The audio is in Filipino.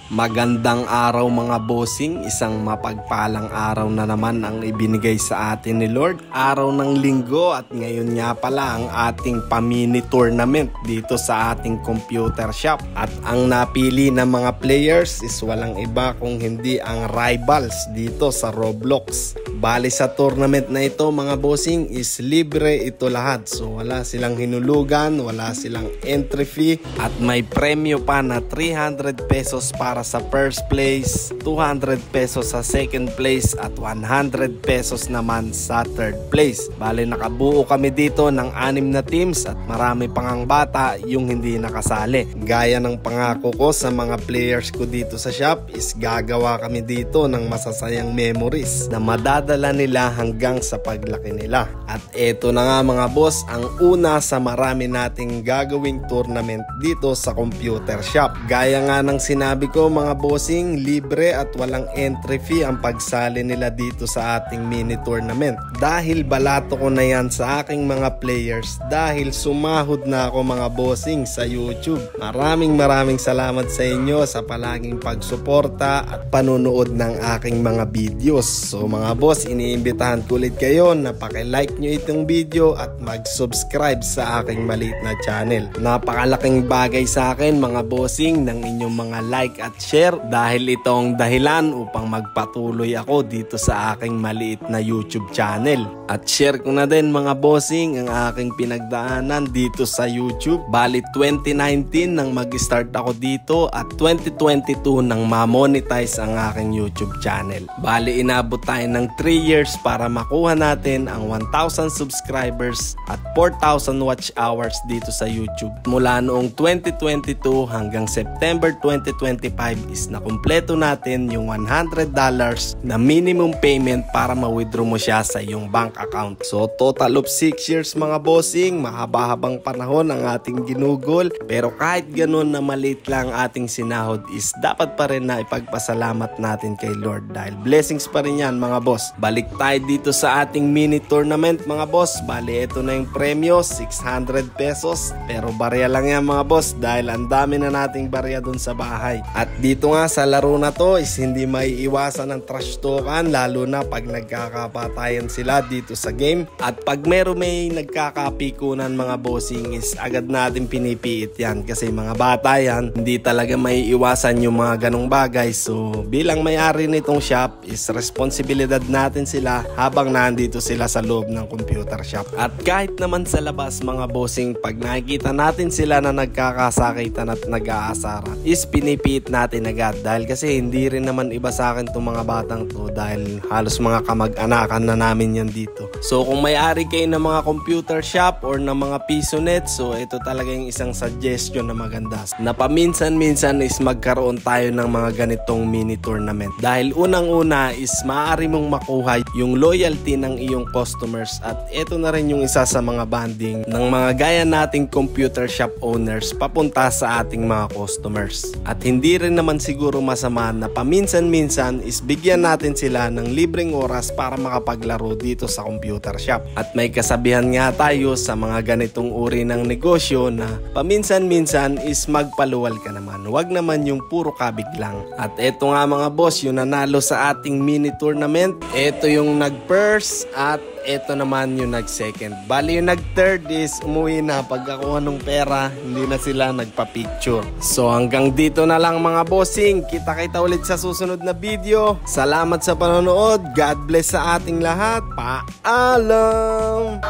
Magandang araw mga bossing, isang mapagpalang araw na naman ang ibinigay sa atin ni Lord. Araw ng linggo at ngayon nga pala ang ating pa-mini tournament dito sa ating computer shop. At ang napili ng mga players is walang iba kung hindi ang rivals dito sa Roblox. Bali sa tournament na ito mga bossing is libre ito lahat. So wala silang hinulugan, wala silang entry fee at may premyo pa na 300 pesos para sa first place, 200 pesos sa second place at 100 pesos naman sa third place. Bali nakabuo kami dito ng 6 na teams at marami pang bata yung hindi nakasali. Gaya ng pangako ko sa mga players ko dito sa shop is gagawa kami dito ng masasayang memories na madadala nila hanggang sa paglaki nila. At eto na nga mga boss, ang una sa marami nating gagawing tournament dito sa computer shop. Gaya nga ng sinabi ko mga bossing, libre at walang entry fee ang pagsali nila dito sa ating mini tournament. Dahil balato ko na yan sa aking mga players dahil sumahod na ako mga bossing sa YouTube. Maraming salamat sa inyo sa palaging pagsuporta at panonood ng aking mga videos. So mga boss, iniimbitahan ko ulit kayo na paki-like nyo itong video at mag-subscribe sa aking maliit na channel. Napakalaking bagay sa akin mga bossing ng inyong mga like at share dahil ito ang dahilan upang magpatuloy ako dito sa aking maliit na YouTube channel. At share ko na din mga bossing ang aking pinagdaanan dito sa YouTube. Bali 2019 nang mag-start ako dito at 2022 nang ma-monetize ang aking YouTube channel. Bali inabot tayo ng 3 years para makuha natin ang 1,000 subscribers at 4,000 watch hours dito sa YouTube. Mula noong 2022 hanggang September 2025 is nakumpleto natin yung $100 na minimum payment para ma-withdraw mo siya sa iyong bank account. So total of 6 years mga bossing, mahaba-habang panahon ang ating ginugol. Pero kahit ganun na maliit lang ating sinahod is dapat pa rin na ipagpasalamat natin kay Lord dahil blessings pa rin yan mga boss. Balik tayo dito sa ating mini tournament mga boss. Bali ito na yung premyo, 600 pesos. Pero barya lang yan mga boss dahil ang dami na nating barya dun sa bahay. At dito nga sa laro na to is hindi maiiwasan ng trash talkan lalo na pag nagkakapatayan sila dito sa game. At pag may nagkakapikunan mga bossing is agad natin pinipiit yan kasi mga bata yan, hindi talaga maiiwasan yung mga ganong bagay. So bilang may-ari nitong shop is responsibilidad natin sila habang nandito sila sa loob ng computer shop. At kahit naman sa labas mga bossing, pag nakikita natin sila na nagkakasakitan at nag-aasaran is pinipiit natin agad dahil kasi hindi rin naman iba sa akin itong mga batang to dahil halos mga kamag-anakan na namin yan dito. So kung may-ari kayo ng mga computer shop or ng mga pisonet, so ito talaga yung isang suggestion na maganda na paminsan-minsan is magkaroon tayo ng mga ganitong mini tournament dahil unang-una is maaari mong makuha yung loyalty ng iyong customers at ito na rin yung isa sa mga banding ng mga gaya nating computer shop owners papunta sa ating mga customers. At hindi rin naman siguro masama na paminsan-minsan is bigyan natin sila ng libreng oras para makapaglaro dito sa computer shop. At may kasabihan nga tayo sa mga ganitong uri ng negosyo na paminsan-minsan is magpaluwal ka naman. Huwag naman yung puro kabig lang. At eto nga mga boss, yung nanalo sa ating mini tournament, eto yung nag-first at eto naman yung nag-second. Bali yung nag-third is umuwi na pagkakuha ng pera, hindi na sila nagpa-picture. So hanggang dito na lang mga bossing. Kita-kita ulit sa susunod na video. Salamat sa panonood. God bless sa ating lahat. Paalam!